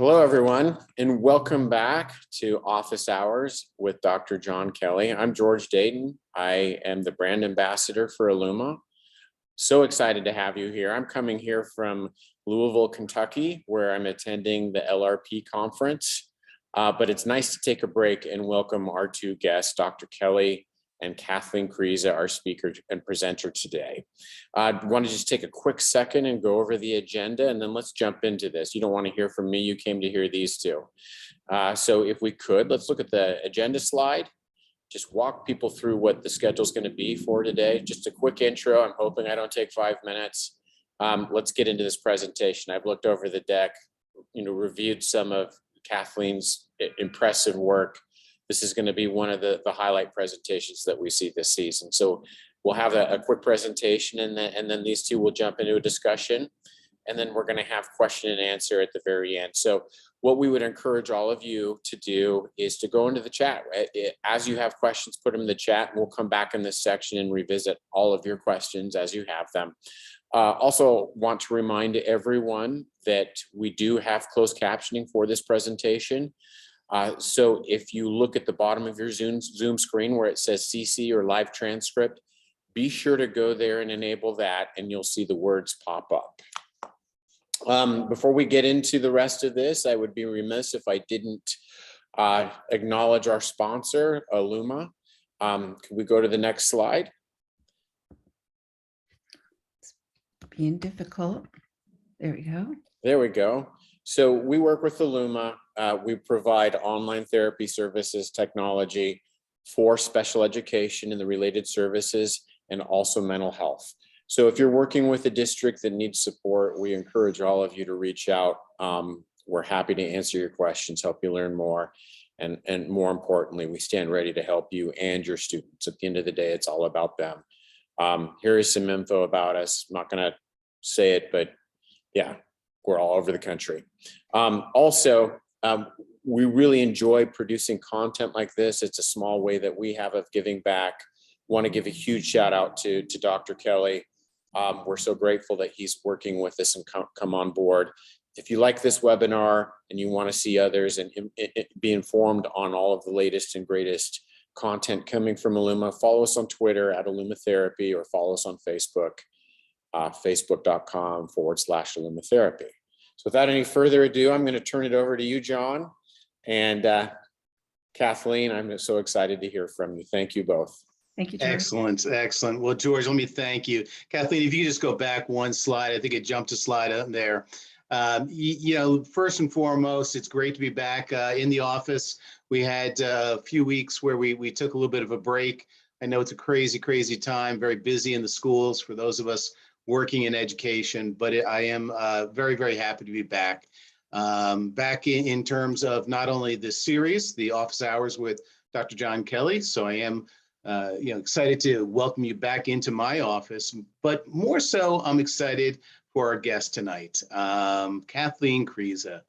Hello, everyone, and welcome back to Office Hours with Dr. John Kelly. I'm George Dayton. I am the brand ambassador for eLuma. So excited to have you here. I'm coming here from Louisville, Kentucky, where I'm attending the LRP conference. But it's nice to take a break and welcome our two guests, Dr. Kelly and Kathleen Kariza, our speaker and presenter today. I want to just take a quick second and go over the agenda, and then let's jump into this. You don't want to hear from me, you came to hear these two. So if we could, let's look at the agenda slide. Just walk people through what the schedule is going to be for today. Just a quick intro. I'm hoping I don't take 5 minutes. Let's get into this presentation. I've looked over the deck, reviewed some of Kathleen's impressive work. This is going to be one of the highlight presentations that we see this season. So we'll have a quick presentation, and then these two will jump into a discussion, and then we're going to have question and answer at the very end. So what we would encourage all of you to do is to go into the chat. As you have questions, put them in the chat, and we'll come back in this section and revisit all of your questions as you have them. Also want to remind everyone that we do have closed captioning for this presentation. So if you look at the bottom of your Zoom screen where it says CC or live transcript, be sure to go there and enable that, and you'll see the words pop up. Before we get into the rest of this, I would be remiss if I didn't acknowledge our sponsor, eLuma. Can we go to the next slide? It's being difficult. There we go. There we go. So we work with eLuma. We provide online therapy services, technology for special education and the related services, and also mental health. So if you're working with a district that needs support, we encourage all of you to reach out. We're happy to answer your questions, help you learn more. And more importantly, we stand ready to help you and your students. At the end of the day, it's all about them. Here is some info about us. I'm not going to say it, but yeah, we're all over the country. We really enjoy producing content like this. It's a small way that we have of giving back. Want to give a huge shout out to Dr. Kelly. We're so grateful that he's working with us and come on board. If you like this webinar and you want to see others and be informed on all of the latest and greatest content coming from eLuma, follow us on Twitter at eLuma Therapy, or follow us on Facebook, facebook.com/eLuma Therapy. So without any further ado, I'm going to turn it over to you, John, and Kathleen. I'm so excited to hear from you. Thank you both. Thank you, George. Excellent. Well, George, let me thank you. Kathleen, if you just go back one slide, I think it jumped a slide up there. First and foremost, it's great to be back in the office. We had a few weeks where we took a little bit of a break. I know it's a crazy time, very busy in the schools for those of us working in education, but I am very happy to be back. Back in terms of not only this series, the Office Hours with Dr. John Kelly. So I am excited to welcome you back into my office, but more so, I'm excited for our guest tonight, Kathleen Kariza.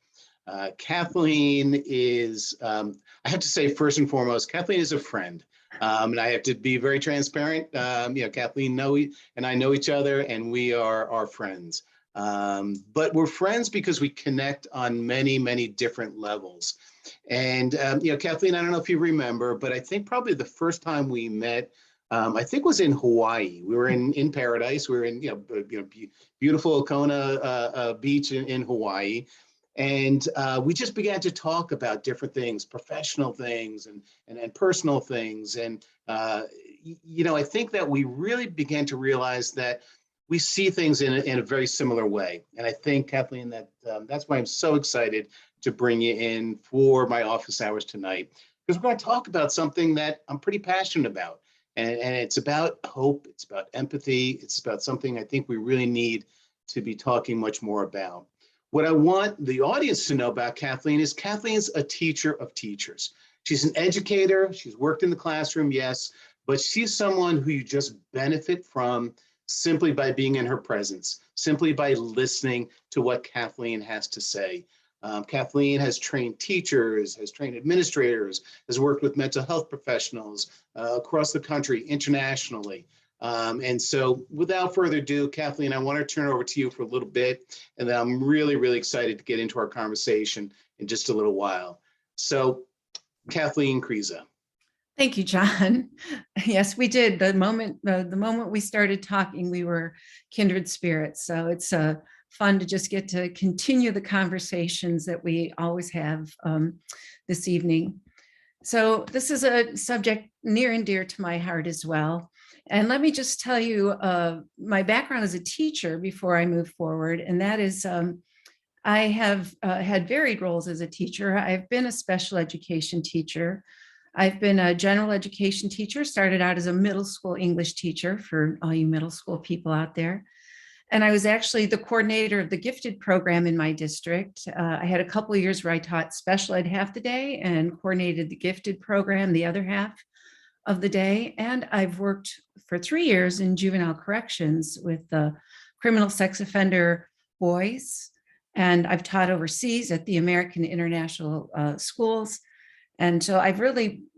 Kathleen is, I have to say, first and foremost, Kathleen is a friend. And I have to be very transparent. Kathleen and I know each other, and we are friends. But we're friends because we connect on many different levels. And Kathleen, I don't know if you remember, but I think probably the first time we met, I think was in Hawaii. We were in Paradise. We were in beautiful Kona beach in Hawaii. And we just began to talk about different things, professional things and personal things. And, I think that we really began to realize that we see things in a very similar way. And I think, Kathleen, that's why I'm so excited to bring you in for my office hours tonight, because we're going to talk about something that I'm pretty passionate about. And it's about hope. It's about empathy. It's about something I think we really need to be talking much more about. What I want the audience to know about Kathleen is Kathleen's a teacher of teachers. She's an educator. She's worked in the classroom, yes, but she's someone who you just benefit from simply by being in her presence, simply by listening to what Kathleen has to say. Kathleen has trained teachers, has trained administrators, has worked with mental health professionals across the country, internationally. And so without further ado, Kathleen, I want to turn it over to you for a little bit, and then I'm really, really excited to get into our conversation in just a little while. So Kathleen Kariza. Thank you, John. Yes, we did. The moment we started talking, we were kindred spirits. So it's fun to just get to continue the conversations that we always have this evening. So this is a subject near and dear to my heart as well. And let me just tell you my background as a teacher before I move forward. And that is, I have had varied roles as a teacher. I've been a special education teacher. I've been a general education teacher, started out as a middle school English teacher for all you middle school people out there. And I was actually the coordinator of the gifted program in my district. I had a couple of years where I taught special ed half the day and coordinated the gifted program the other half of the day. And I've worked for 3 years in juvenile corrections with the criminal sex offender boys. And I've taught overseas at the American International Schools. And so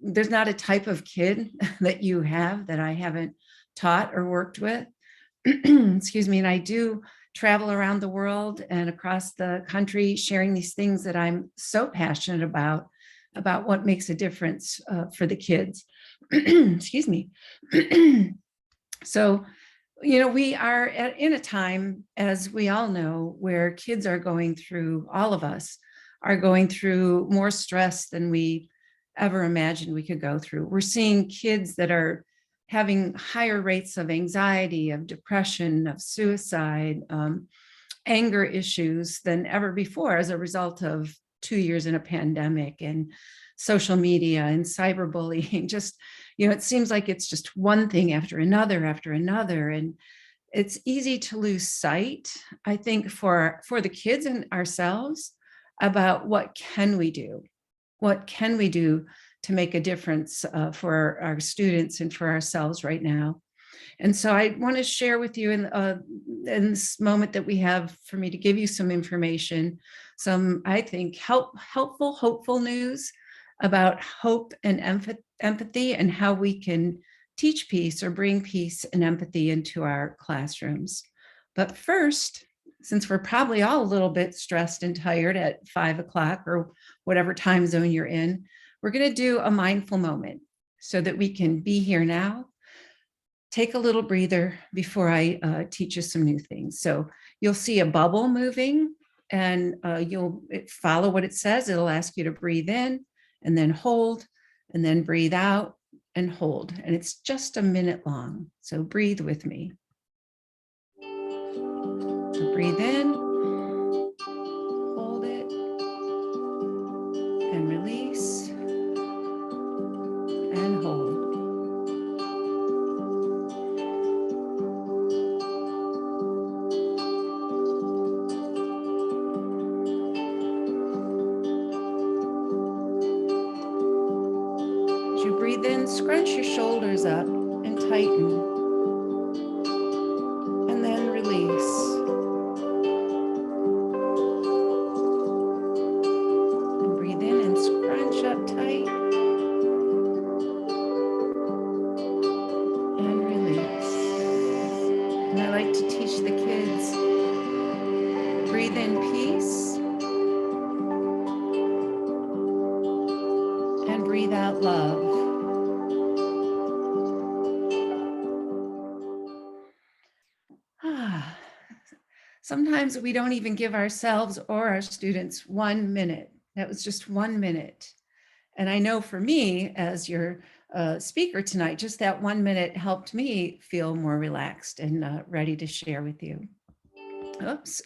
there's not a type of kid that you have that I haven't taught or worked with. Excuse me. And I do travel around the world and across the country sharing these things that I'm so passionate about what makes a difference for the kids. Excuse me. So, we are in a time, as we all know, where kids are going through, all of us are going through more stress than we ever imagined we could go through. We're seeing kids that are having higher rates of anxiety, of depression, of suicide, anger issues than ever before as a result of 2 years in a pandemic and social media and cyberbullying. Just, it seems like it's just one thing after another. And it's easy to lose sight, I think, for the kids and ourselves about what can we do? What can we do to make a difference for our students and for ourselves right now? And so I want to share with you in this moment that we have for me to give you some information, some, I think, helpful, hopeful news about hope and empathy and how we can teach peace or bring peace and empathy into our classrooms. But first, since we're probably all a little bit stressed and tired at 5 o'clock or whatever time zone you're in, we're going to do a mindful moment so that we can be here now. Take a little breather before I teach you some new things. So you'll see a bubble moving and you'll follow what it says. It'll ask you to breathe in and then hold and then breathe out and hold. And it's just a minute long. So breathe with me. So breathe in, hold it, and release, and hold. As you breathe in, scrunch your shoulders up and tighten, and then release. Up tight and release. And I like to teach the kids, breathe in peace and breathe out love. Sometimes we don't even give ourselves or our students 1 minute. That was just 1 minute. And I know for me, as your speaker tonight, just that 1 minute helped me feel more relaxed and ready to share with you. Oops.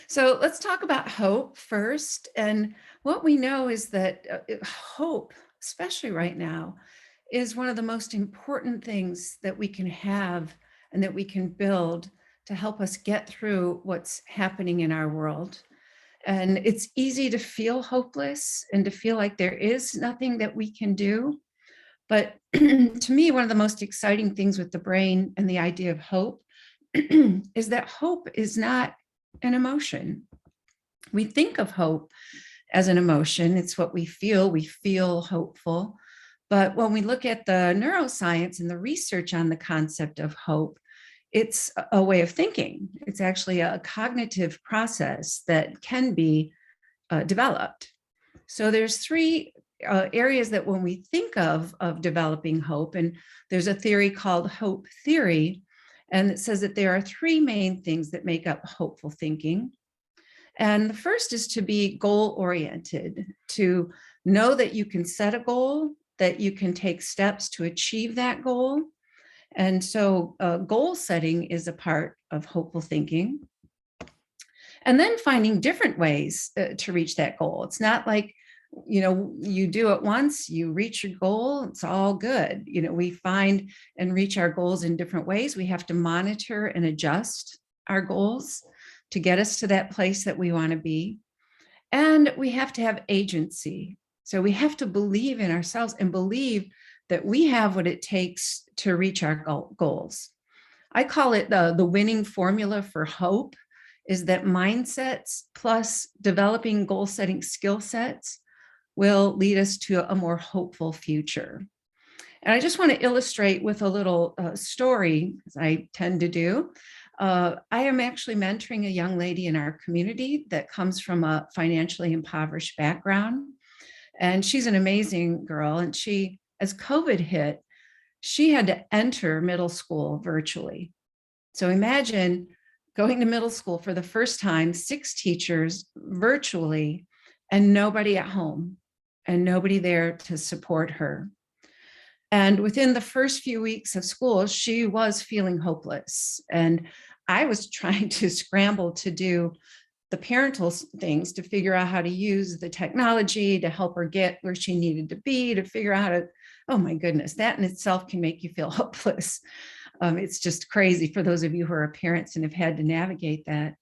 So let's talk about hope first. And what we know is that hope, especially right now, is one of the most important things that we can have and that we can build to help us get through what's happening in our world. And it's easy to feel hopeless and to feel like there is nothing that we can do. But to me, one of the most exciting things with the brain and the idea of hope is that hope is not an emotion. We think of hope as an emotion. It's what we feel. We feel hopeful. But when we look at the neuroscience and the research on the concept of hope, it's a way of thinking. It's actually a cognitive process that can be developed. So there's three areas that when we think of developing hope, and there's a theory called hope theory, and it says that there are three main things that make up hopeful thinking. And the first is to be goal-oriented, to know that you can set a goal, that you can take steps to achieve that goal. And so goal setting is a part of hopeful thinking. And then finding different ways to reach that goal. It's not like, you do it once, you reach your goal, it's all good. We find and reach our goals in different ways. We have to monitor and adjust our goals to get us to that place that we want to be. And we have to have agency. So we have to believe in ourselves and believe that we have what it takes to reach our goals. I call it the winning formula for hope is that mindsets plus developing goal setting skill sets will lead us to a more hopeful future. And I just want to illustrate with a little story, as I tend to do. I am actually mentoring a young lady in our community that comes from a financially impoverished background. And she's an amazing girl. And she, as COVID hit, she had to enter middle school virtually. So imagine going to middle school for the first time, 6 teachers virtually, and nobody at home, and nobody there to support her. And within the first few weeks of school, she was feeling hopeless. And I was trying to scramble to do the parental things to figure out how to use the technology to help her get where she needed to be, to figure out how to, oh my goodness, that in itself can make you feel hopeless. It's just crazy for those of you who are parents and have had to navigate that.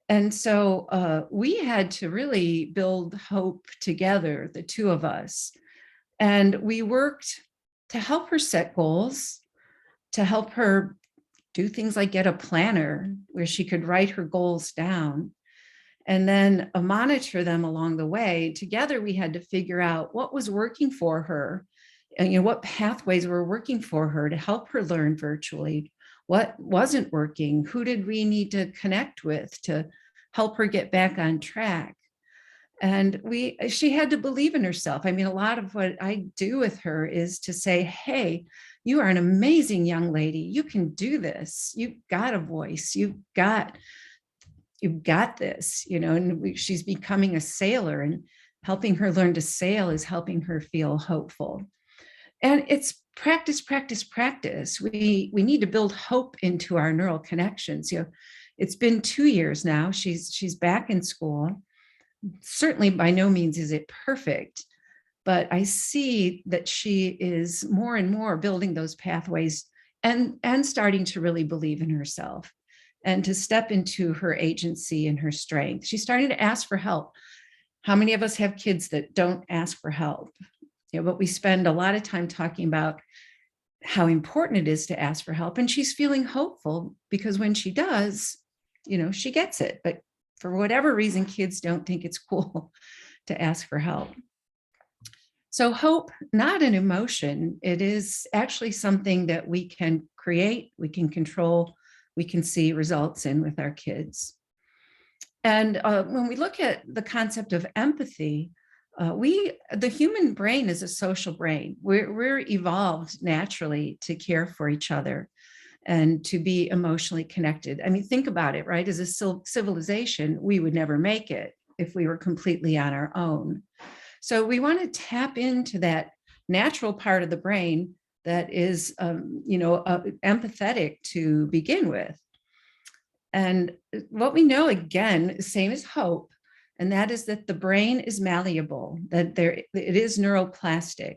And so we had to really build hope together, the two of us. And we worked to help her set goals, to help her do things like get a planner where she could write her goals down and then monitor them along the way. Together, we had to figure out what was working for her and what pathways were working for her to help her learn virtually. What wasn't working? Who did we need to connect with to help her get back on track? And she had to believe in herself. I mean, a lot of what I do with her is to say, hey, you are an amazing young lady. You can do this. You've got a voice. You've got this, and she's becoming a sailor, and helping her learn to sail is helping her feel hopeful. And it's practice, practice, practice. We need to build hope into our neural connections. It's been 2 years now. She's back in school. Certainly by no means is it perfect, but I see that she is more and more building those pathways and starting to really believe in herself and to step into her agency and her strength. She's starting to ask for help. How many of us have kids that don't ask for help? But we spend a lot of time talking about how important it is to ask for help. And she's feeling hopeful because when she does, she gets it. But for whatever reason, kids don't think it's cool to ask for help. So hope, not an emotion, it is actually something that we can create, we can control, we can see results in with our kids. And when we look at the concept of empathy, the human brain is a social brain. We're evolved naturally to care for each other and to be emotionally connected. I mean, think about it, right? As a civilization, we would never make it if we were completely on our own. So we want to tap into that natural part of the brain that is, empathetic to begin with. And what we know, again, same as hope, and that is that the brain is malleable, that it is neuroplastic.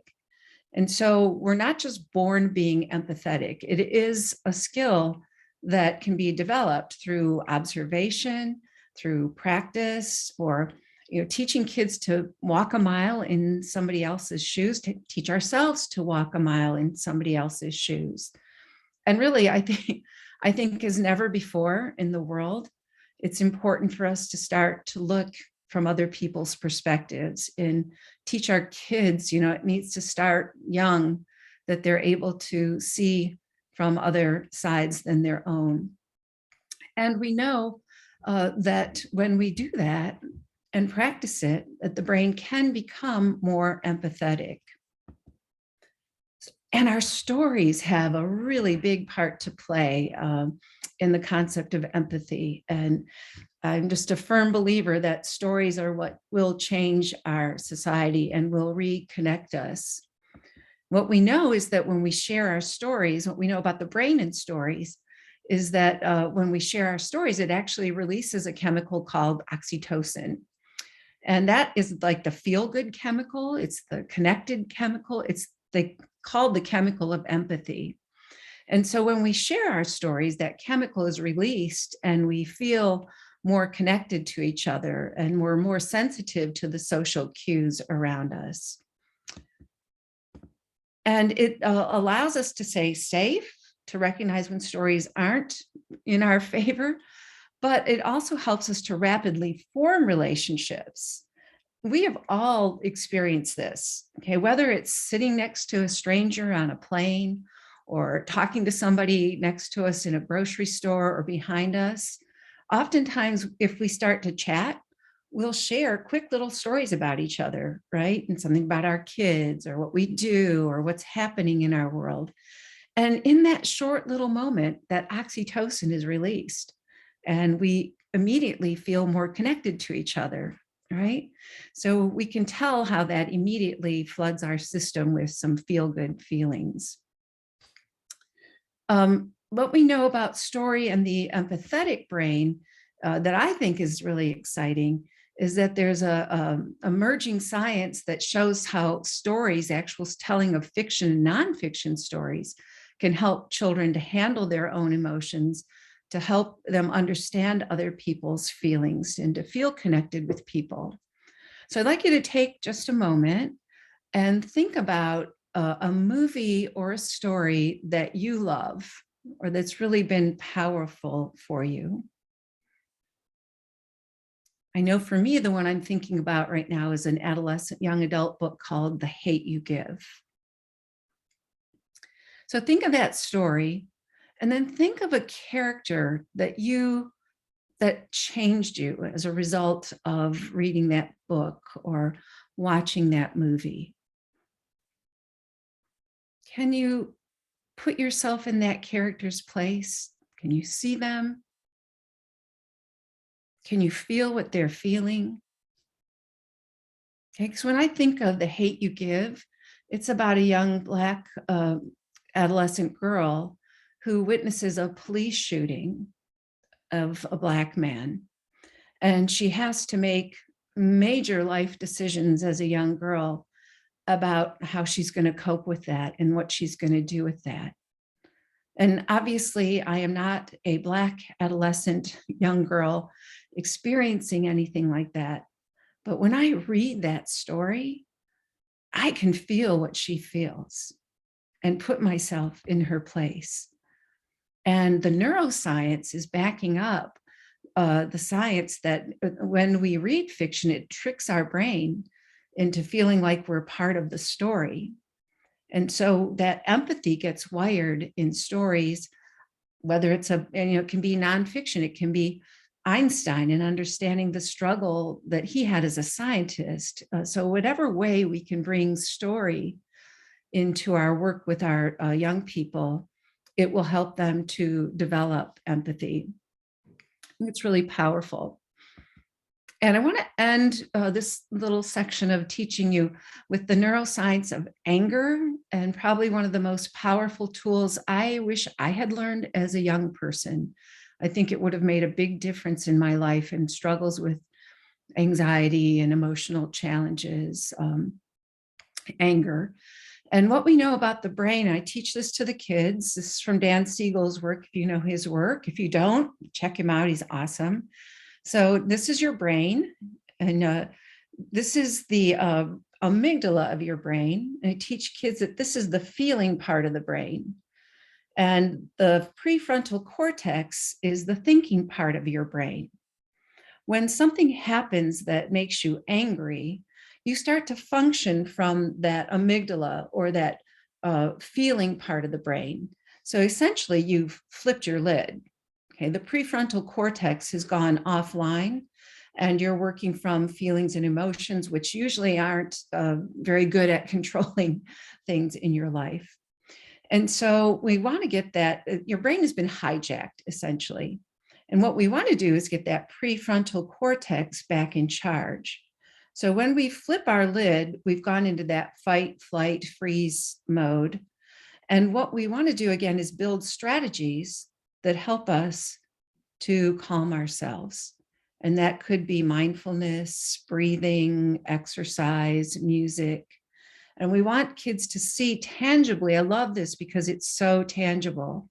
And so we're not just born being empathetic. It is a skill that can be developed through observation, through practice, or teaching kids to walk a mile in somebody else's shoes, to teach ourselves to walk a mile in somebody else's shoes. And really, I think as never before in the world, it's important for us to start to look from other people's perspectives and teach our kids, it needs to start young, that they're able to see from other sides than their own. And we know that when we do that and practice it, that the brain can become more empathetic. And our stories have a really big part to play in the concept of empathy. And I'm just a firm believer that stories are what will change our society and will reconnect us. What we know is that when we share our stories, what we know about the brain and stories is that when we share our stories, it actually releases a chemical called oxytocin. And that is like the feel-good chemical. It's the connected chemical. It's called the chemical of empathy. And so when we share our stories, that chemical is released and we feel more connected to each other and we're more sensitive to the social cues around us. And it allows us to stay safe, to recognize when stories aren't in our favor, but it also helps us to rapidly form relationships. We have all experienced this, okay? Whether it's sitting next to a stranger on a plane or talking to somebody next to us in a grocery store or behind us. Oftentimes, if we start to chat, we'll share quick little stories about each other, right? And something about our kids or what we do or what's happening in our world. And in that short little moment, that oxytocin is released and we immediately feel more connected to each other. Right? So we can tell how that immediately floods our system with some feel-good feelings. What we know about story and the empathetic brain that I think is really exciting is that there's a emerging science that shows how stories, actual telling of fiction and nonfiction stories, can help children to handle their own emotions, to help them understand other people's feelings and to feel connected with people. So I'd like you to take just a moment and think about a movie or a story that you love or that's really been powerful for you. I know for me, the one I'm thinking about right now is an adolescent young adult book called The Hate You Give. So think of that story. And then think of a character that changed you as a result of reading that book or watching that movie. Can you put yourself in that character's place? Can you see them? Can you feel what they're feeling? Okay, because when I think of The Hate You Give, it's about a young Black adolescent girl who witnesses a police shooting of a Black man. And she has to make major life decisions as a young girl about how she's going to cope with that and what she's going to do with that. And obviously, I am not a Black adolescent young girl experiencing anything like that. But when I read that story, I can feel what she feels and put myself in her place. And the neuroscience is backing up the science that when we read fiction, it tricks our brain into feeling like we're part of the story. And so that empathy gets wired in stories, whether it's it can be nonfiction, it can be Einstein and understanding the struggle that he had as a scientist. So whatever way we can bring story into our work with our young people, it will help them to develop empathy. I think it's really powerful. And I want to end this little section of teaching you with the neuroscience of anger, and probably one of the most powerful tools I wish I had learned as a young person. I think it would have made a big difference in my life and struggles with anxiety and emotional challenges, anger. And what we know about the brain, I teach this to the kids. This is from Dan Siegel's work, if you know his work. If you don't, check him out, he's awesome. So this is your brain, and this is the amygdala of your brain. And I teach kids that this is the feeling part of the brain. And the prefrontal cortex is the thinking part of your brain. when something happens that makes you angry, you start to function from that amygdala or that feeling part of the brain. So essentially, you've flipped your lid. Okay, the prefrontal cortex has gone offline, and you're working from feelings and emotions, which usually aren't very good at controlling things in your life. And so we want to get that, your brain has been hijacked essentially. And what we want to do is get that prefrontal cortex back in charge. So when we flip our lid, we've gone into that fight, flight, freeze mode. And what we want to do again is build strategies that help us to calm ourselves. And that could be mindfulness, breathing, exercise, music. And we want kids to see tangibly, I love this because it's so tangible,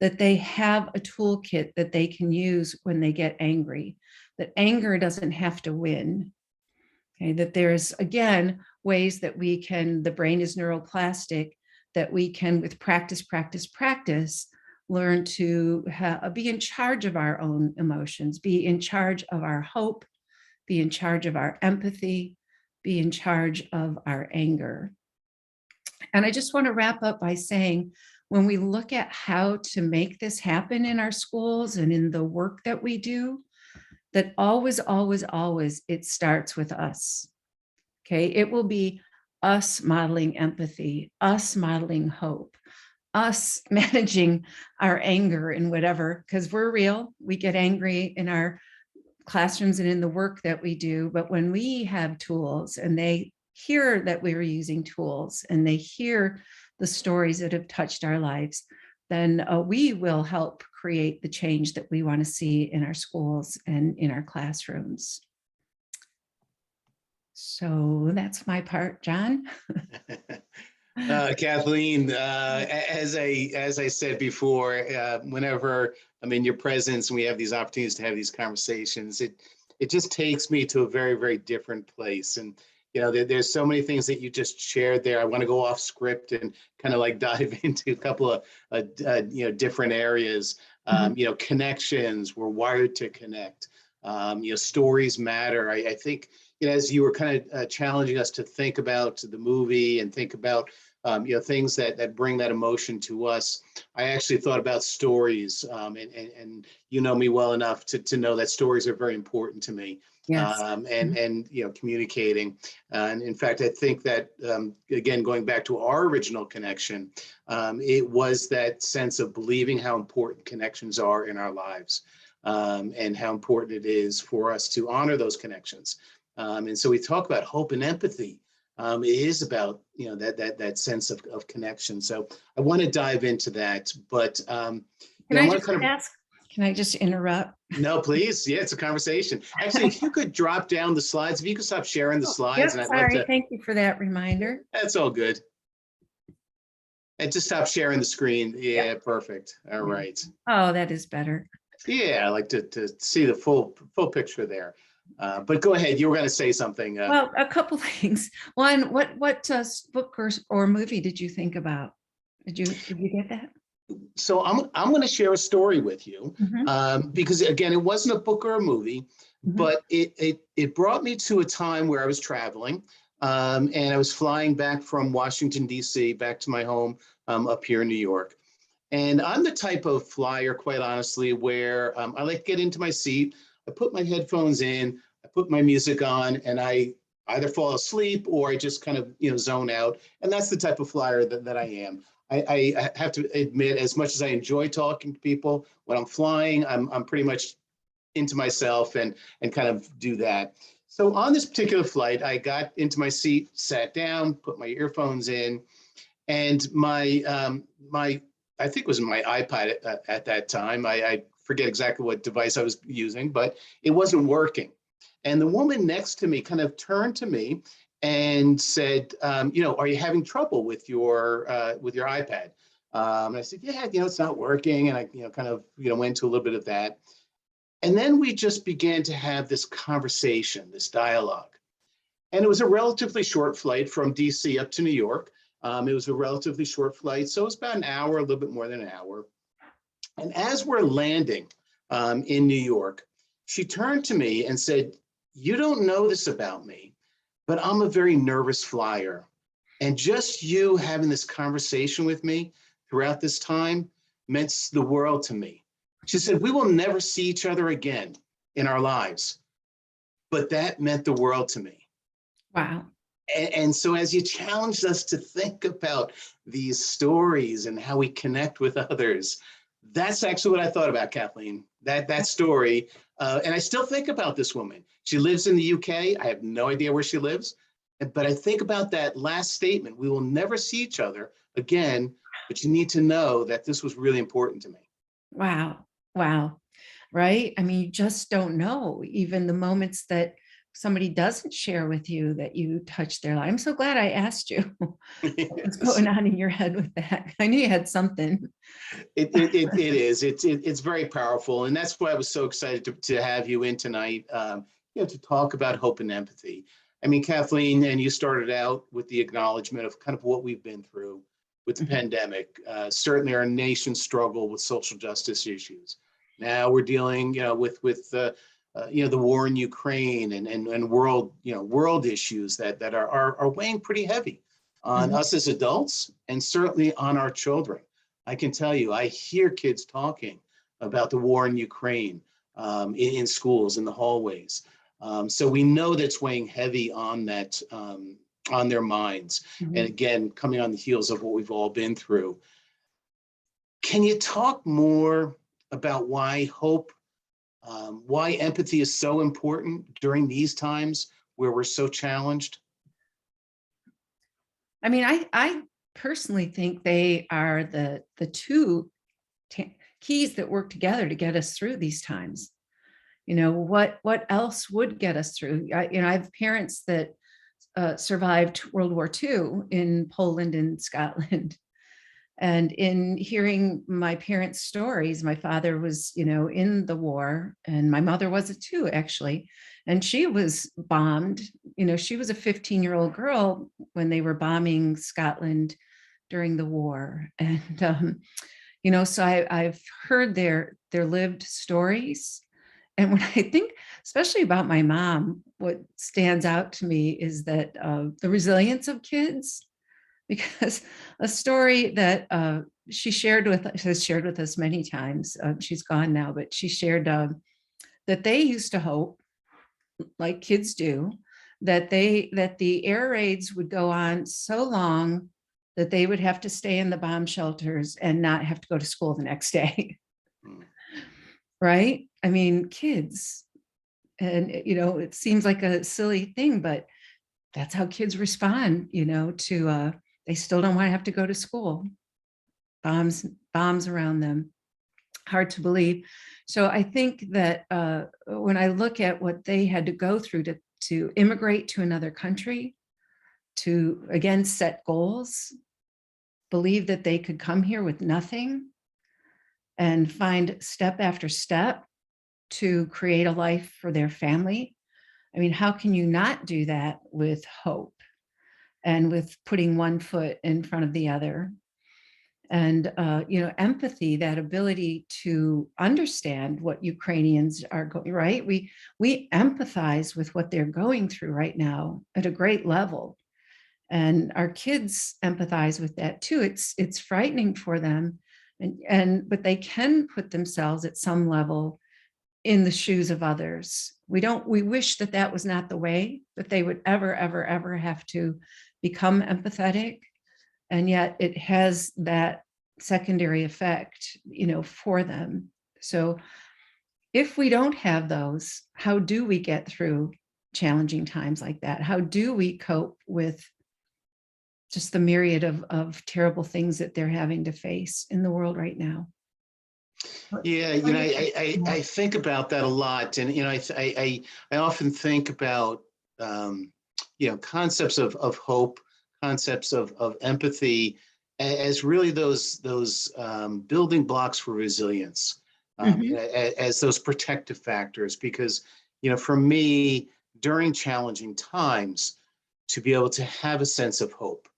that they have a toolkit that they can use when they get angry, that anger doesn't have to win. Okay, that there's, again, ways that we can, the brain is neuroplastic, that we can, with practice, learn to be in charge of our own emotions, be in charge of our hope, be in charge of our empathy, be in charge of our anger. And I just want to wrap up by saying, when we look at how to make this happen in our schools and in the work that we do, that always, it starts with us. Okay, it will be us modeling empathy, us modeling hope, us managing our anger and whatever, because we're real. We get angry in our classrooms and in the work that we do. But when we have tools and they hear that we are using tools and they hear the stories that have touched our lives, then we will help create the change that we want to see in our schools and in our classrooms. So that's my part, John. Kathleen, as I said before, whenever I'm in your presence and we have these opportunities to have these conversations, it just takes me to a very, very different place. And there's so many things that you just shared there. I want to go off script and kind of like dive into a couple of different areas. Connections. We're wired to connect. Stories matter. I think as you were kind of challenging us to think about the movie and think about things that bring that emotion to us, I actually thought about stories, and you know me well enough to know that stories are very important to me. Yes. And communicating. And in fact, I think that, again, going back to our original connection, it was that sense of believing how important connections are in our lives, and how important it is for us to honor those connections. And so we talk about hope and empathy. It is about that sense of connection. So I want to dive into that, but can I just interrupt? No, please. Yeah, it's a conversation. Actually, if you could drop down the slides, if you could stop sharing the slides. Yes, sorry. Thank you for that reminder. That's all good. And just stop sharing the screen. Yeah, yep. Perfect. All right. Oh, that is better. Yeah, I like to see the full picture there. But go ahead. You were going to say something. Well, a couple things. One, what book or movie did you think about? Did you get that? So I'm going to share a story with you, because again, it wasn't a book or a movie, but it brought me to a time where I was traveling, and I was flying back from Washington, D.C. back to my home up here in New York. And I'm the type of flyer, quite honestly, where I like to get into my seat, I put my headphones in, I put my music on, and I either fall asleep or I just kind of zone out. And that's the type of flyer that I am. I have to admit, as much as I enjoy talking to people, when I'm flying, I'm pretty much into myself and kind of do that. So on this particular flight, I got into my seat, sat down, put my earphones in, and my I think it was my iPad at that time. I forget exactly what device I was using, but it wasn't working. And the woman next to me kind of turned to me and said, are you having trouble with your iPad? And I said, yeah, it's not working. And I, kind of, went into a little bit of that. And then we just began to have this conversation, this dialogue. And it was a relatively short flight from DC up to New York. It was a relatively short flight. So it was about an hour, a little bit more than an hour. And as we're landing in New York, she turned to me and said, "You don't know this about me, but I'm a very nervous flyer. And just you having this conversation with me throughout this time meant the world to me." She said, "We will never see each other again in our lives, but that meant the world to me." Wow. And so as you challenged us to think about these stories and how we connect with others, that's actually what I thought about, Kathleen, that story. And I still think about this woman. She lives in the UK. I have no idea where she lives, but I think about that last statement: we will never see each other again, but you need to know that this was really important to me. Wow. Wow. Right? I mean, you just don't know, even the moments that somebody doesn't share with you that you touch their life. I'm so glad I asked you what's Yes. going on in your head with that. I knew you had something. It is. It's very powerful. And that's why I was so excited to have you in tonight, to talk about hope and empathy. I mean, Kathleen, and you started out with the acknowledgement of kind of what we've been through with the Mhm. pandemic. Certainly our nation's struggle with social justice issues. Now we're dealing, the war in Ukraine and world issues that are weighing pretty heavy on Mhm. us as adults and certainly on our children. I can tell you, I hear kids talking about the war in Ukraine in schools, in the hallways. So we know that's weighing heavy on on their minds. And Mhm. again, coming on the heels of what we've all been through. Can you talk more about why hope, why empathy is so important during these times where we're so challenged? I mean, I personally think they are the two keys that work together to get us through these times. What else would get us through? I have parents that survived World War II in Poland and Scotland. And in hearing my parents' stories, my father was, in the war, and my mother was it too, actually. And she was bombed. She was a 15-year-old girl when they were bombing Scotland during the war. And so I've heard their lived stories. And when I think, especially about my mom, what stands out to me is that the resilience of kids, because a story that she has shared with us many times. She's gone now, but she shared that they used to hope, like kids do, that the air raids would go on so long that they would have to stay in the bomb shelters and not have to go to school the next day. Mm. Right? I mean, kids. And it seems like a silly thing, but that's how kids respond, to they still don't want to have to go to school. Bombs around them. Hard to believe. So I think that when I look at what they had to go through to immigrate to another country, to again set goals, believe that they could come here with nothing and find step after step to create a life for their family. I mean, how can you not do that with hope and with putting one foot in front of the other? And empathy, that ability to understand what Ukrainians are going, right? We empathize with what they're going through right now at a great level, and our kids empathize with that too. It's frightening for them, but they can put themselves at some level in the shoes of others. We wish that was not the way that they would ever have to become empathetic, and yet it has that secondary effect, for them. So if we don't have those, how do we get through challenging times like that? How do we cope with just the myriad of terrible things that they're having to face in the world right now? Yeah, I think about that a lot, and I often think about concepts of hope, concepts of empathy, as really those building blocks for resilience, Mhm. as those protective factors. Because for me, during challenging times, to be able to have a sense of hope,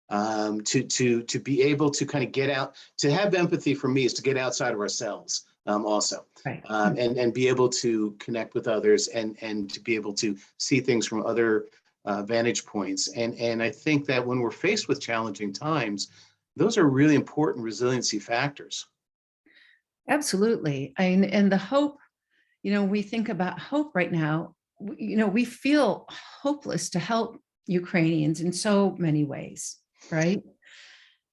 to be able to kind of get out, to have empathy for me is to get outside of ourselves, also. Right. And be able to connect with others and to be able to see things from other vantage points. And I think that when we're faced with challenging times, those are really important resiliency factors. Absolutely. And the hope, we think about hope right now, we feel hopeless to help Ukrainians in so many ways, right?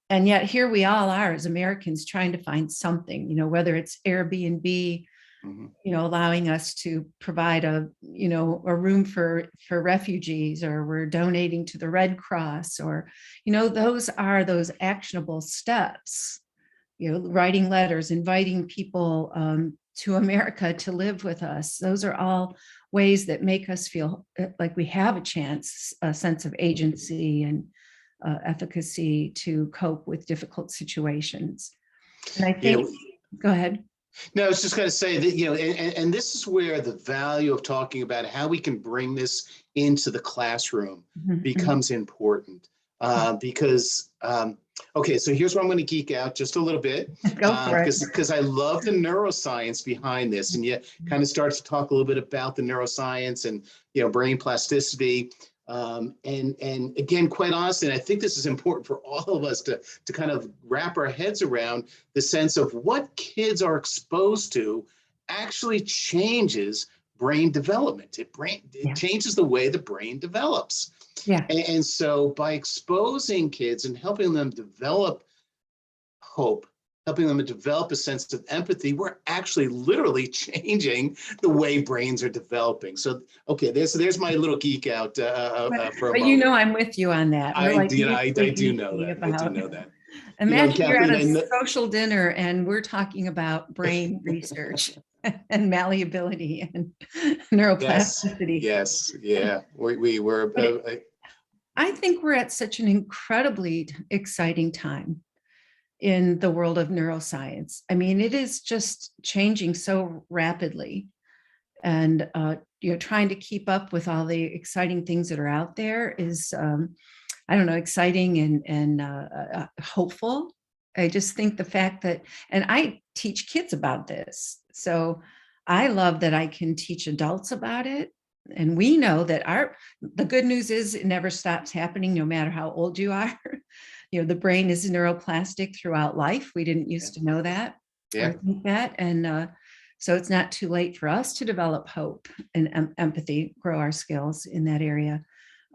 And yet here we all are as Americans trying to find something, whether it's Airbnb, Mhm. allowing us to provide a room for refugees, or we're donating to the Red Cross, or, those are those actionable steps, writing letters, inviting people to America to live with us. Those are all ways that make us feel like we have a chance, a sense of agency and efficacy to cope with difficult situations. And I think, go ahead. No, I was just going to say that, and this is where the value of talking about how we can bring this into the classroom becomes important. Because, okay, so here's where I'm going to geek out just a little bit. Go for it. Because I love the neuroscience behind this. And you kind of start to talk a little bit about the neuroscience and, brain plasticity. And again, quite honestly, and I think this is important for all of us to kind of wrap our heads around the sense of what kids are exposed to actually changes brain development. It changes the way the brain develops. Yeah. And so by exposing kids and helping them develop hope, helping them to develop a sense of empathy, we're actually literally changing the way brains are developing. So, okay, there's my little geek out for a but moment. I'm with you on that. I do know that. I do know that. Imagine you're at Kathleen, a social dinner and we're talking about brain research and malleability and neuroplasticity. Yes, yeah. We were. I think we're at such an incredibly exciting time in the world of neuroscience. I mean, it is just changing so rapidly, and trying to keep up with all the exciting things that are out there is, I don't know, exciting and hopeful. I just think the fact that, and I teach kids about this, so I love that I can teach adults about it. And we know that the good news is it never stops happening, no matter how old you are. The brain is neuroplastic throughout life. We didn't used to know that or think that. And so it's not too late for us to develop hope and empathy, grow our skills in that area.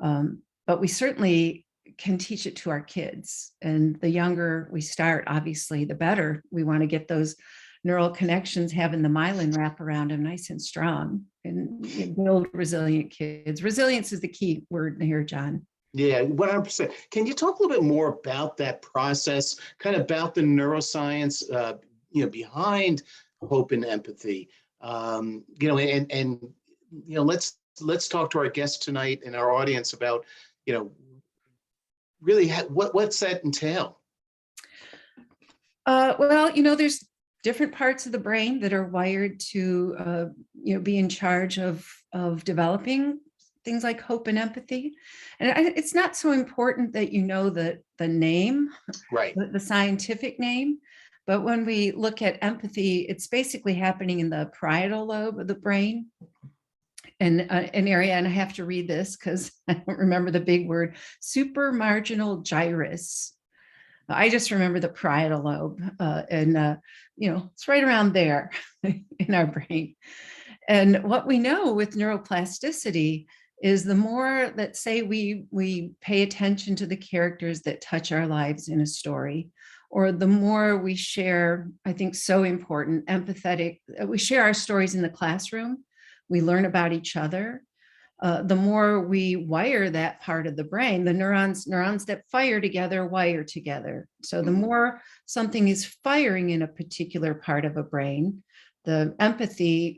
But we certainly can teach it to our kids. And the younger we start, obviously, the better. We want to get those neural connections, having the myelin wrap around them nice and strong, and build resilient kids. Resilience is the key word here, John. Yeah, 100%. Can you talk a little bit more about that process, kind of about the neuroscience, behind hope and empathy? Let's talk to our guests tonight and our audience about, really what's that entail? Well, there's different parts of the brain that are wired to, be in charge of developing things like hope and empathy. And it's not so important that the name, right, the scientific name, but when we look at empathy, it's basically happening in the parietal lobe of the brain, and an area, and I have to read this because I don't remember the big word, supramarginal gyrus. I just remember the parietal lobe, and it's right around there in our brain. And what we know with neuroplasticity is the more that, say, we pay attention to the characters that touch our lives in a story, or the more we share, I think so important, empathetic, we share our stories in the classroom, we learn about each other, the more we wire that part of the brain, the neurons that fire together wire together. So the more something is firing in a particular part of a brain, the empathy,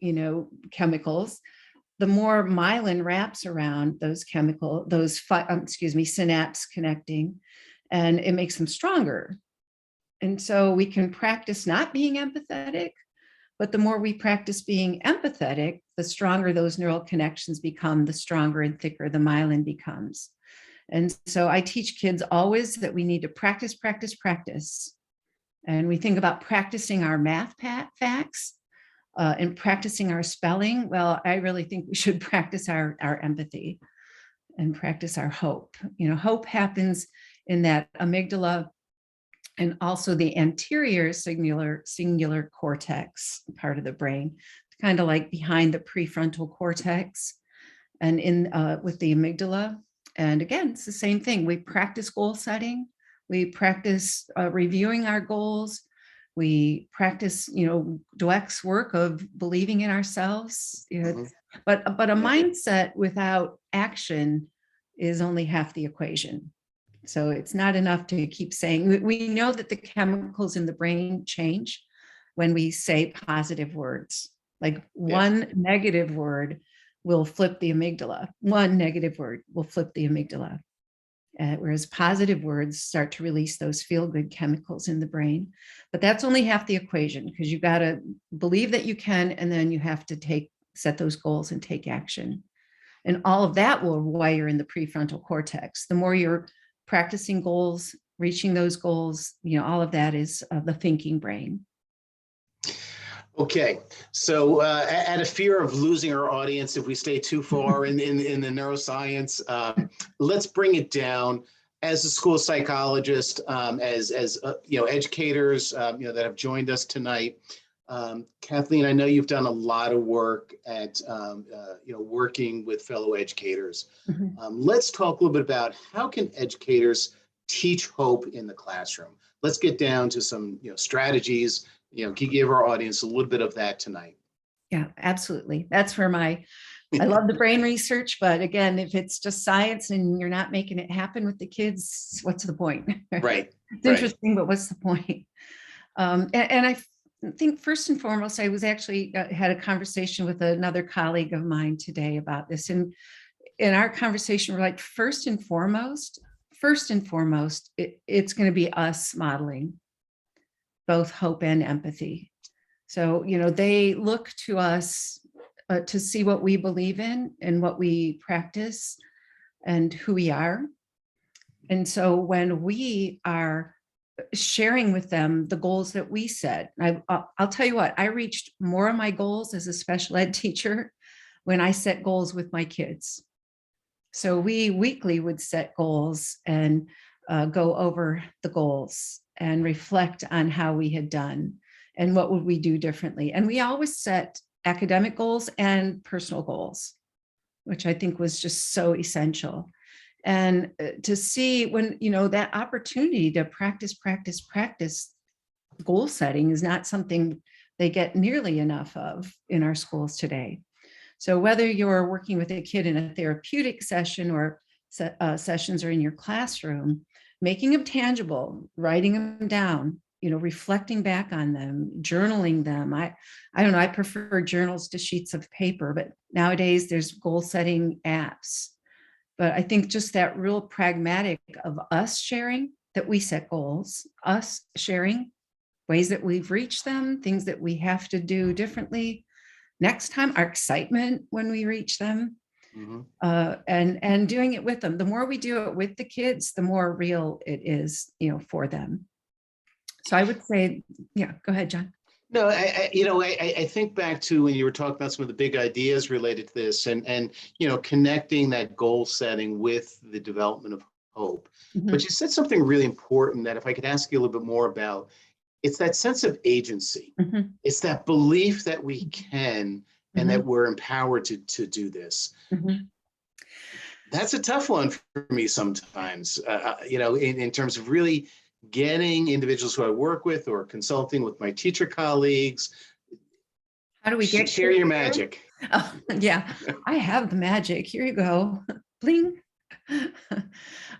chemicals, the more myelin wraps around those synapse connecting, and it makes them stronger. And so we can practice not being empathetic, but the more we practice being empathetic, the stronger those neural connections become, the stronger and thicker the myelin becomes. And so I teach kids always that we need to practice, practice, practice. And we think about practicing our math facts and practicing our spelling. Well, I really think we should practice our empathy and practice our hope. Hope happens in that amygdala and also the anterior singular cortex part of the brain, kind of like behind the prefrontal cortex and in with the amygdala. And again, it's the same thing. We practice goal setting. We practice reviewing our goals. We practice, Dweck's work of believing in ourselves. But a mindset without action is only half the equation. So it's not enough to keep saying. We know that the chemicals in the brain change when we say positive words. Like one negative word will flip the amygdala. One negative word will flip the amygdala. Whereas positive words start to release those feel-good chemicals in the brain. But that's only half the equation, because you got to believe that you can, and then you have to set those goals and take action. And all of that will wire in the prefrontal cortex. The more you're practicing goals, reaching those goals, all of that is the thinking brain. Okay, so out of fear of losing our audience if we stay too far in the neuroscience, let's bring it down. As a school psychologist, as educators, that have joined us tonight. Kathleen, I know you've done a lot of work at working with fellow educators. Let's talk a little bit about how can educators teach hope in the classroom. Let's get down to some strategies. Can you give our audience a little bit of that tonight? Yeah, absolutely. That's where I love the brain research, but again, if it's just science and you're not making it happen with the kids, what's the point? Right. It's interesting, but what's the point? And I think first and foremost, I was actually had a conversation with another colleague of mine today about this. And in our conversation, we're like, first and foremost, it's going to be us modeling both hope and empathy. So, they look to us to see what we believe in and what we practice and who we are. And so when we are sharing with them the goals that we set, I'll tell you what, I reached more of my goals as a special ed teacher when I set goals with my kids. So we weekly would set goals and go over the goals and reflect on how we had done and what would we do differently. And we always set academic goals and personal goals, which I think was just so essential. And to see when, that opportunity to practice goal setting is not something they get nearly enough of in our schools today. So whether you're working with a kid in a therapeutic session or sessions are in your classroom, making them tangible, writing them down, reflecting back on them, journaling them. I don't know, I prefer journals to sheets of paper, but nowadays there's goal setting apps. But I think just that real pragmatic of us sharing that we set goals, us sharing ways that we've reached them, things that we have to do differently next time, our excitement when we reach them. And doing it with them. The more we do it with the kids, the more real it is, for them. So I would say, go ahead, John. No, I think back to when you were talking about some of the big ideas related to this and connecting that goal setting with the development of hope. But you said something really important that if I could ask you a little bit more about, it's that sense of agency. It's that belief that we can and that we're empowered to do this. That's a tough one for me sometimes, in terms of really getting individuals who I work with or consulting with my teacher colleagues. How do we share your magic? Oh, yeah, I have the magic. Here you go. Bling.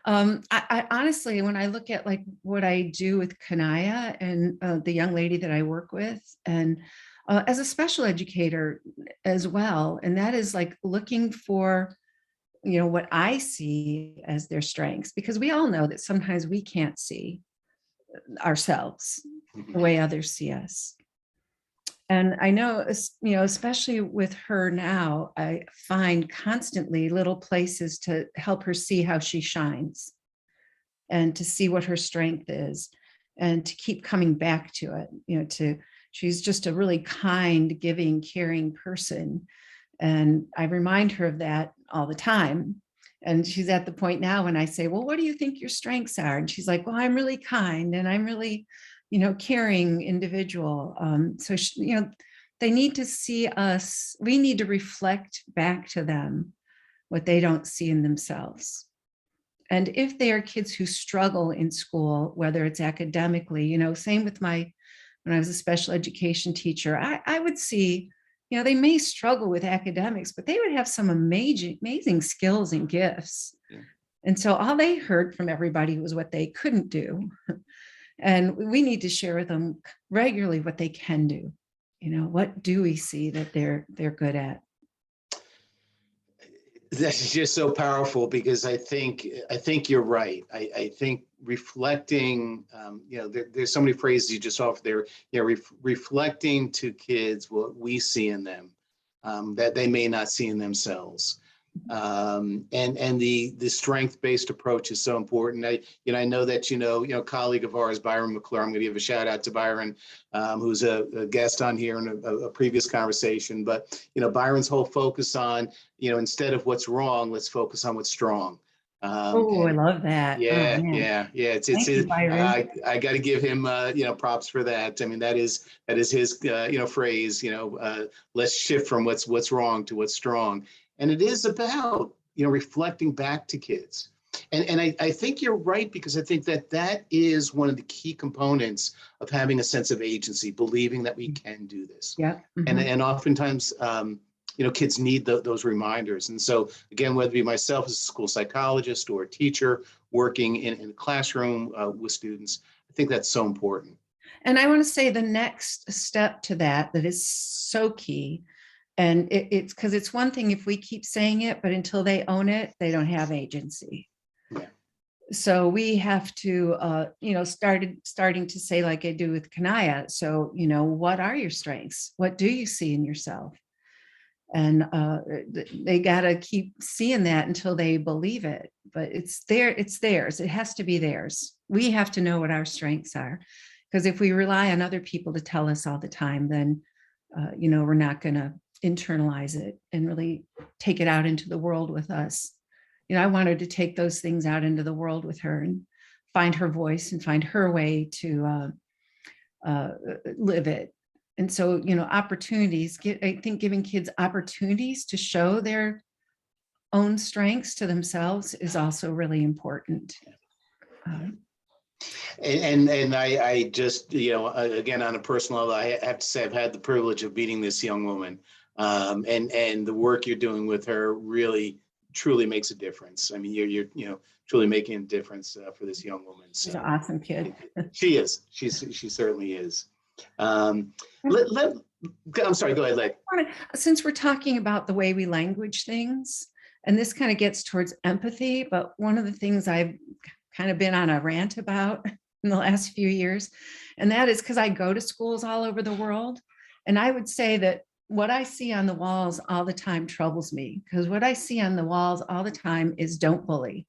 I honestly, when I look at like what I do with Kanaya and the young lady that I work with, and as a special educator as well, and that is like looking for, what I see as their strengths, because we all know that sometimes we can't see ourselves the way others see us. And I know, especially with her now, I find constantly little places to help her see how she shines and to see what her strength is. and to keep coming back to it, she's just a really kind, giving, caring person. And I remind her of that all the time. And she's at the point now when I say, well, what do you think your strengths are? And she's like, well, I'm really kind and I'm really, caring individual. So, they need to see us. We need to reflect back to them what they don't see in themselves. And if they are kids who struggle in school, whether it's academically, same with when I was a special education teacher, I would see, they may struggle with academics, but they would have some amazing skills and gifts. Yeah. And so all they heard from everybody was what they couldn't do. And we need to share with them regularly what they can do. What do we see that they're good at? That's just so powerful, because I think you're right. I think reflecting, there's so many phrases you just offered there. Reflecting to kids what we see in them, that they may not see in themselves. And the strength-based approach is so important. I know that, colleague of ours, Byron McClure, I'm going to give a shout out to Byron, who's a guest on here in a previous conversation. But, Byron's whole focus on, instead of what's wrong, let's focus on what's strong. I love that. Yeah, oh, yeah. It's Thank you, Byron. I got to give him, props for that. I mean, that is his, phrase, let's shift from what's wrong to what's strong. And it is about, reflecting back to kids. And I think you're right, because I think that is one of the key components of having a sense of agency, believing that we can do this. Yeah. Mm-hmm. And oftentimes, kids need those reminders. And so, again, whether it be myself as a school psychologist or a teacher working in a classroom with students, I think that's so important. And I want to say the next step to that is so key. And it's because it's one thing if we keep saying it, but until they own it, they don't have agency. Yeah. So we have to, starting to say, like I do with Kanaya. So, what are your strengths? What do you see in yourself? And they got to keep seeing that until they believe it. But it's theirs. It has to be theirs. We have to know what our strengths are. Because if we rely on other people to tell us all the time, then, we're not going to internalize it and really take it out into the world with us. I wanted to take those things out into the world with her and find her voice and find her way to live it. And so, opportunities, I think giving kids opportunities to show their own strengths to themselves is also really important. And I just, again, on a personal level, I have to say I've had the privilege of meeting this young woman, and the work you're doing with her really, truly makes a difference. I mean, you're truly making a difference for this young woman. So she's an awesome kid. She is. She certainly is. I'm sorry. Go ahead, Leg. Since we're talking about the way we language things, and this kind of gets towards empathy, but one of the things I've kind of been on a rant about in the last few years, and that is because I go to schools all over the world, and I would say that what I see on the walls all the time troubles me, because what I see on the walls all the time is don't bully.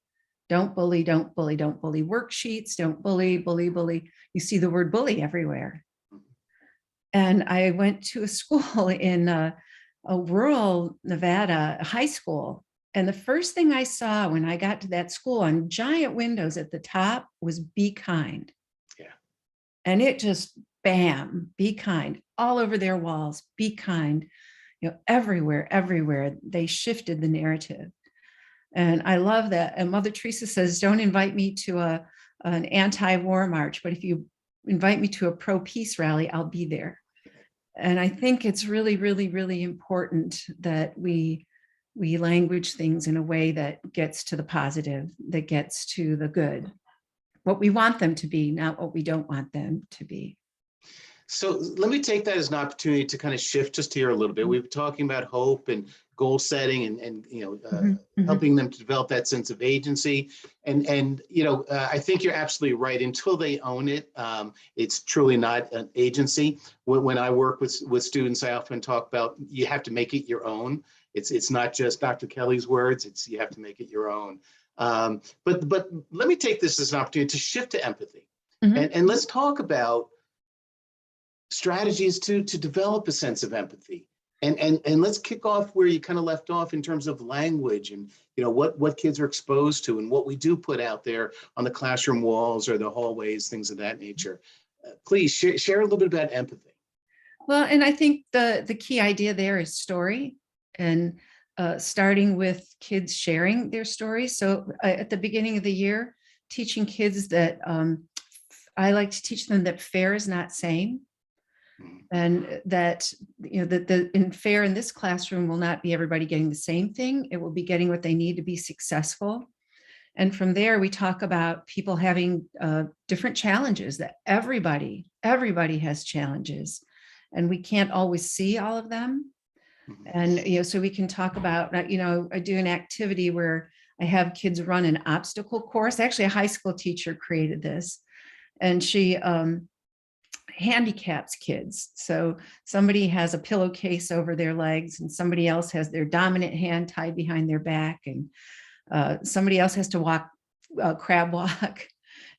Don't bully, don't bully, don't bully worksheets, don't bully, bully, bully. You see the word bully everywhere. And I went to a school in a rural Nevada high school. And the first thing I saw when I got to that school on giant windows at the top was be kind. Yeah. And it just, bam, be kind all over their walls, be kind, everywhere they shifted the narrative. And I love that. And Mother Teresa says, don't invite me to an anti-war march, but if you invite me to a pro-peace rally, I'll be there. And I think it's really, really, really important that we language things in a way that gets to the positive, that gets to the good, what we want them to be, not what we don't want them to be. So let me take that as an opportunity to kind of shift just here a little bit. We've been talking about hope and goal setting and helping them to develop that sense of agency. And I think you're absolutely right. Until they own it, it's truly not an agency. When I work with students, I often talk about you have to make it your own. It's not just Dr. Kelly's words. You have to make it your own. But let me take this as an opportunity to shift to empathy. Mhm. And let's talk about strategies to develop a sense of empathy. And let's kick off where you kind of left off in terms of language and what kids are exposed to and what we do put out there on the classroom walls or the hallways, things of that nature. Please share a little bit about empathy. Well, and I think the key idea there is story, and starting with kids sharing their stories. So at the beginning of the year, teaching kids that I like to teach them that fair is not same, and that that the in fair in this classroom will not be everybody getting the same thing. It will be getting what they need to be successful. And from there, we talk about people having different challenges, that everybody has challenges, and we can't always see all of them. And so we can talk about, I do an activity where I have kids run an obstacle course. Actually, a high school teacher created this, and she handicaps kids. So somebody has a pillowcase over their legs, and somebody else has their dominant hand tied behind their back, and somebody else has to walk crab walk,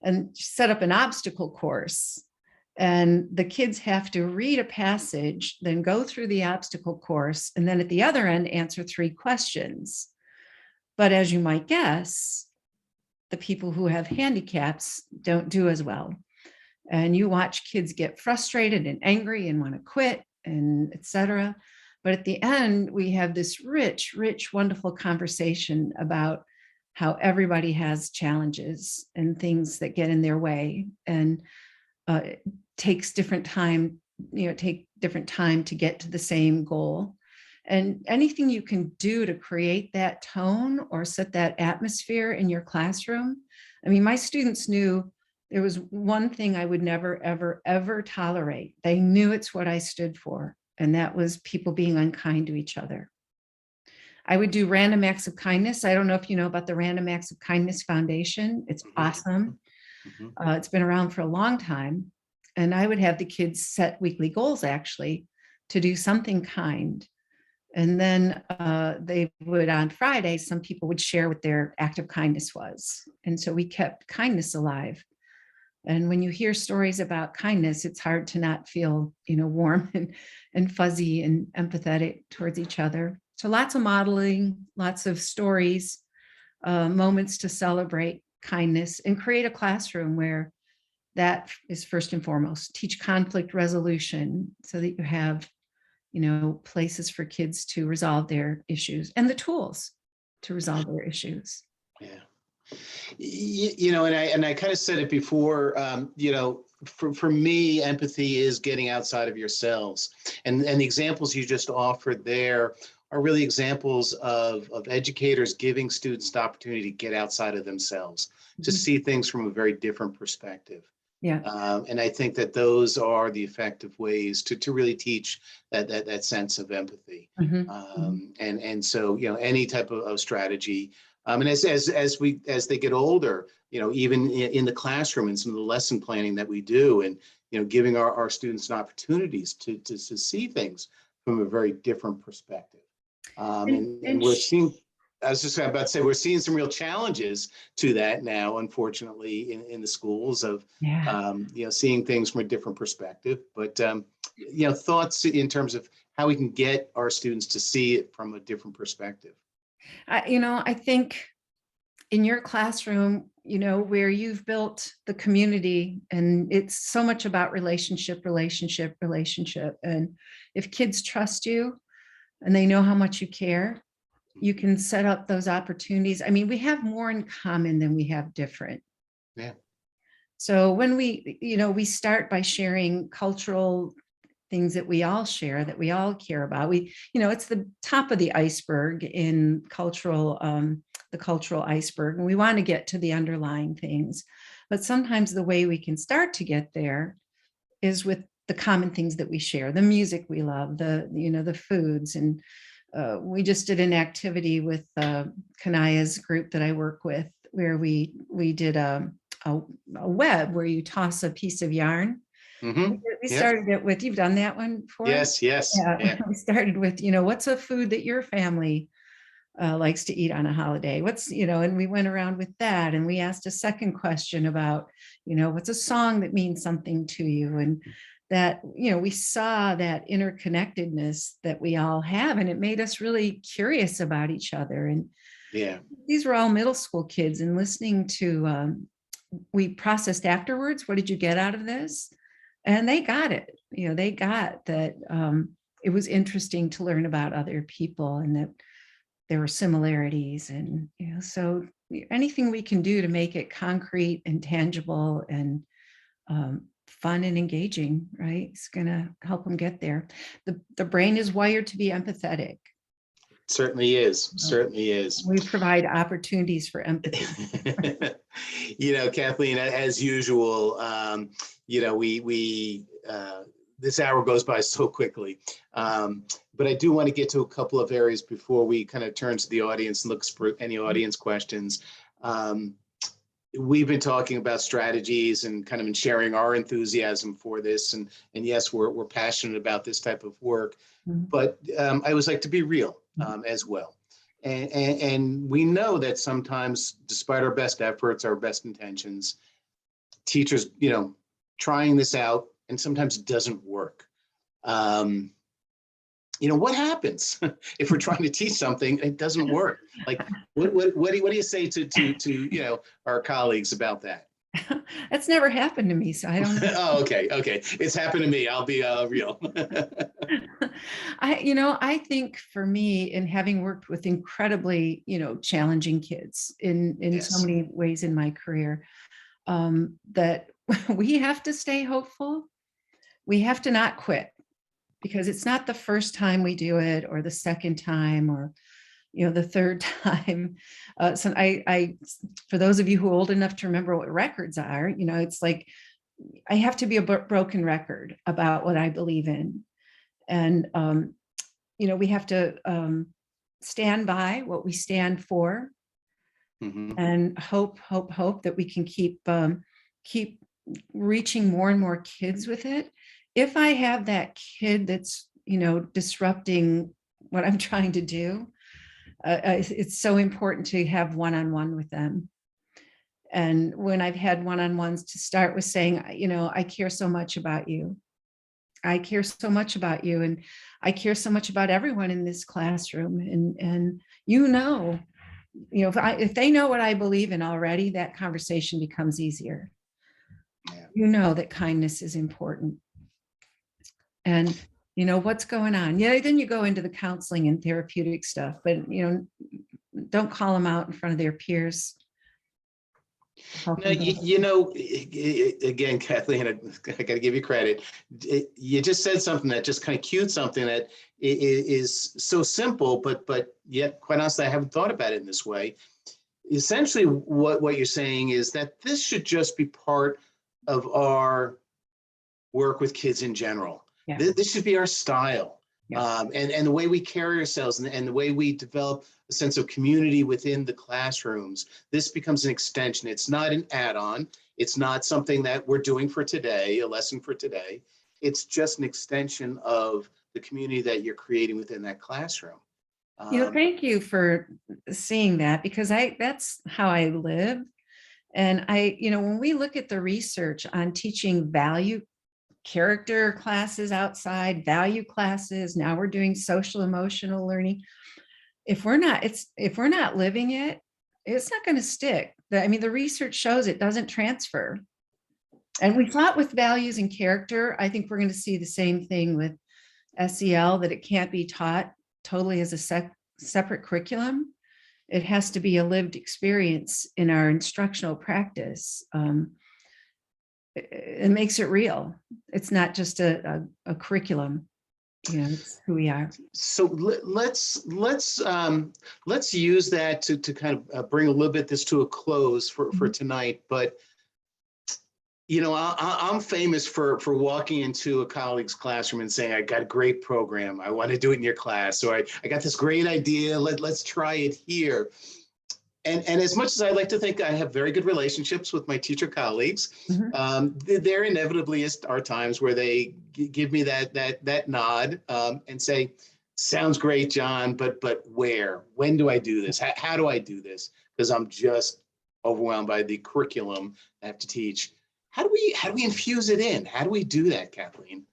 and set up an obstacle course. And the kids have to read a passage, then go through the obstacle course, and then at the other end, answer 3 questions. But as you might guess, the people who have handicaps don't do as well. And you watch kids get frustrated and angry and want to quit, and etc. But at the end, we have this rich, wonderful conversation about how everybody has challenges and things that get in their way, and it takes different time, take different time to get to the same goal. And anything you can do to create that tone or set that atmosphere in your classroom. I mean, my students knew there was one thing I would never, ever, ever tolerate. They knew it's what I stood for, and that was people being unkind to each other. I would do random acts of kindness. I don't know if you know about the Random Acts of Kindness Foundation. It's awesome. It's been around for a long time. And I would have the kids set weekly goals, actually, to do something kind. And then they would, on Friday, some people would share what their act of kindness was. And so we kept kindness alive. And when you hear stories about kindness, it's hard to not feel, warm and fuzzy and empathetic towards each other. So lots of modeling, lots of stories, moments to celebrate kindness, and create a classroom where that is first and foremost. Teach conflict resolution so that you have, places for kids to resolve their issues and the tools to resolve their issues. Yeah. And I kind of said it before, for me, empathy is getting outside of yourselves. And the examples you just offered there are really examples of educators giving students the opportunity to get outside of themselves, to see things from a very different perspective. Yeah. And I think that those are the effective ways to really teach that sense of empathy. And so, any type of strategy. And as they get older, even in the classroom and some of the lesson planning that we do, and giving our students an opportunities to see things from a very different perspective. And we're seeing, I was just about to say, we're seeing some real challenges to that now, unfortunately, in the schools of seeing things from a different perspective. But thoughts in terms of how we can get our students to see it from a different perspective. I think in your classroom, where you've built the community, and it's so much about relationship. And if kids trust you and they know how much you care, you can set up those opportunities. I mean, we have more in common than we have different. Yeah. So when we start by sharing cultural things that we all share, that we all care about. It's the top of the iceberg in the cultural iceberg, and we want to get to the underlying things. But sometimes the way we can start to get there is with the common things that we share, the music we love, the foods. And we just did an activity with Kanaya's group that I work with, where we did a web where you toss a piece of yarn. We started it with, you've done that one before? Yes. Yeah. We started with, what's a food that your family likes to eat on a holiday? What's, and we went around with that, and we asked a second question about, what's a song that means something to you? And that, we saw that interconnectedness that we all have, and it made us really curious about each other. And Yeah. these were all middle school kids, and listening to, we processed afterwards, what did you get out of this? And they got it. They got that it was interesting to learn about other people, and that there were similarities. And, so anything we can do to make it concrete and tangible and fun and engaging, right? It's going to help them get there. The brain is wired to be empathetic. Certainly is. Certainly is. We provide opportunities for empathy. Kathleen, as usual, we this hour goes by so quickly. But I do want to get to a couple of areas before we kind of turn to the audience and look for any audience questions. We've been talking about strategies and kind of sharing our enthusiasm for this. And yes, we're passionate about this type of work, but I always like to be real as well. And we know that sometimes, despite our best efforts, our best intentions, teachers, trying this out, and sometimes it doesn't work. What happens if we're trying to teach something, it doesn't work? Like, what do you say to our colleagues about that? That's never happened to me, so I don't know. Oh, okay. It's happened to me. I'll be real. I think for me, in having worked with incredibly, challenging kids in Yes. so many ways in my career, that we have to stay hopeful. We have to not quit, because it's not the first time we do it, or the second time, or the third time. So I, for those of you who are old enough to remember what records are, it's like I have to be a broken record about what I believe in. And, we have to stand by what we stand for, and hope that we can keep reaching more and more kids with it. If I have that kid that's, disrupting what I'm trying to do, it's so important to have one-on-one with them. And when I've had one-on-ones, to start with saying, I care so much about you. I care so much about you, and I care so much about everyone in this classroom. And if they know what I believe in already, that conversation becomes easier. Yeah. That kindness is important. And what's going on. Then you go into the counseling and therapeutic stuff, but don't call them out in front of their peers. No, again, Kathleen, I got to give you credit. You just said something that just kind of cued something that is so simple, but yet, quite honestly, I haven't thought about it in this way. Essentially, what you're saying is that this should just be part of our work with kids in general. Yeah. This should be our style. Yeah. And the way we carry ourselves, and the way we develop a sense of community within the classrooms. This becomes an extension. It's not an add-on. It's not something that we're doing for today, a lesson for today. It's just an extension of the community that you're creating within that classroom. Thank you for seeing that, because that's how I live. And when we look at the research on teaching value character classes outside, value classes, now we're doing social emotional learning. If we're not living it, it's not going to stick. The research shows it doesn't transfer. And we thought with values and character, I think we're going to see the same thing with SEL, that it can't be taught totally as a separate curriculum. It has to be a lived experience in our instructional practice. It makes it real. It's not just a curriculum. It's who we are. So let's use that to kind of bring a little bit this to a close for tonight. But I'm famous for walking into a colleague's classroom and saying, I got a great program. I want to do it in your class. So I got this great idea. Let's try it here. And as much as I like to think I have very good relationships with my teacher colleagues, there inevitably are times where they give me that nod and say, Sounds great, John, but where? When do I do this? How do I do this? Because I'm just overwhelmed by the curriculum I have to teach. How do we infuse it in? How do we do that, Kathleen?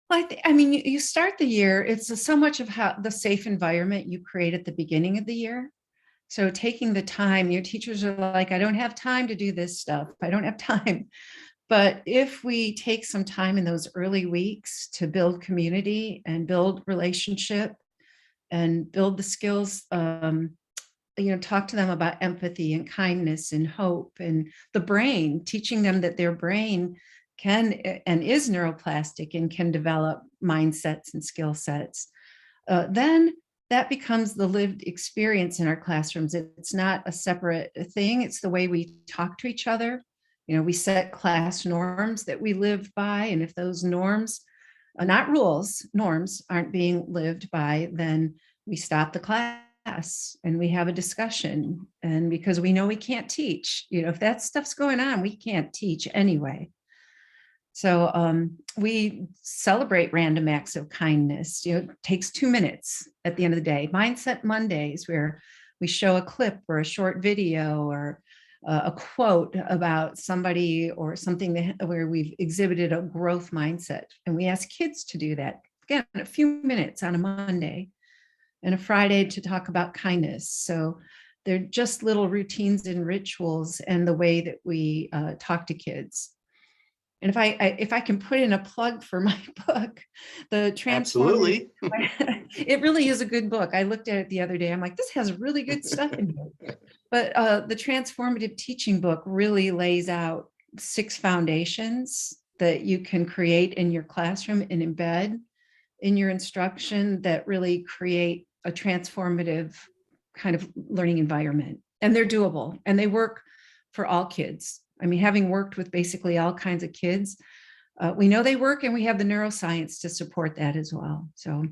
Well, I mean, you start the year, it's so much of how the safe environment you create at the beginning of the year. So taking the time, your teachers are like, I don't have time to do this stuff. I don't have time. But if we take some time in those early weeks to build community and build relationship and build the skills, talk to them about empathy and kindness and hope and the brain, teaching them that their brain can and is neuroplastic and can develop mindsets and skill sets, then that becomes the lived experience in our classrooms. It's not a separate thing. It's the way we talk to each other. We set class norms that we live by. And if those norms, not rules, norms aren't being lived by, then we stop the class and we have a discussion. And because we know we can't teach, if that stuff's going on, we can't teach anyway. So we celebrate random acts of kindness. It takes 2 minutes at the end of the day. Mindset Mondays, where we show a clip or a short video or a quote about somebody or something where we've exhibited a growth mindset. And we ask kids to do that. Again, a few minutes on a Monday and a Friday to talk about kindness. So they're just little routines and rituals and the way that we talk to kids. And if I can put in a plug for my book, the Transformative, Absolutely. it really is a good book. I looked at it the other day. I'm like, this has really good stuff in here. But the Transformative Teaching book really lays out 6 foundations that you can create in your classroom and embed in your instruction that really create a transformative kind of learning environment. And they're doable and they work for all kids. I mean, having worked with basically all kinds of kids, we know they work, and we have the neuroscience to support that as well. So,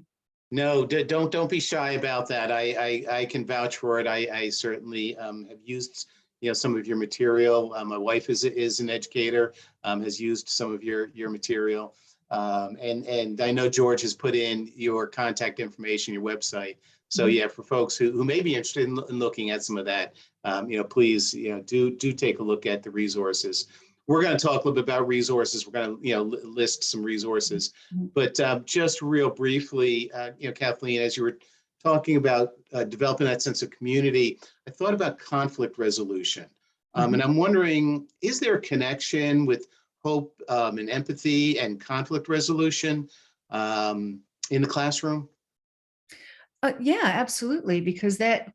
No, don't be shy about that. I can vouch for it. I certainly have used some of your material. My wife is an educator, has used some of your material, and I know George has put in your contact information, your website. So yeah, for folks who may be interested in looking at some of that, please do take a look at the resources. We're going to talk a little bit about resources. We're going to list some resources, but just real briefly, Kathleen, as you were talking about developing that sense of community, I thought about conflict resolution, and I'm wondering, is there a connection with hope and empathy and conflict resolution in the classroom? yeah, absolutely. Because that,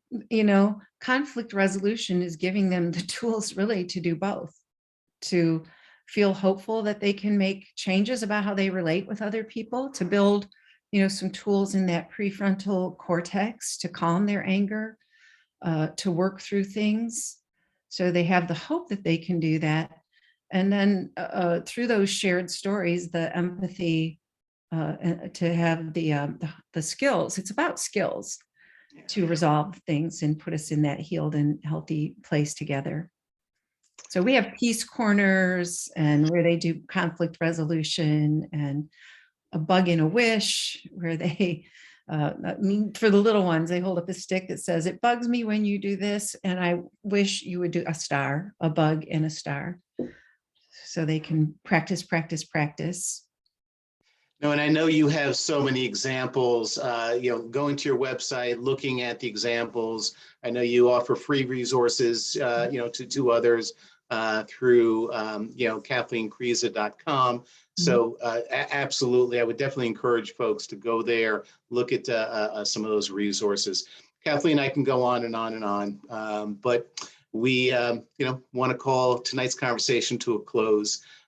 conflict resolution is giving them the tools really to do both, to feel hopeful that they can make changes about how they relate with other people, to build, some tools in that prefrontal cortex to calm their anger, to work through things. So they have the hope that they can do that. And then through those shared stories, the empathy, to have the skills. It's about skills to resolve things and put us in that healed and healthy place together. So we have peace corners and where they do conflict resolution, and a bug in a wish where they, for the little ones, they hold up a stick that says, it bugs me when you do this, and I wish you would do a star, a bug and a star. So they can practice, practice, practice. No, and I know you have so many examples, going to your website, looking at the examples. I know you offer free resources, to others through, KathleenKariza.com. So absolutely, I would definitely encourage folks to go there, look at some of those resources. Kathleen, I can go on and on and on, but we, want to call tonight's conversation to a close.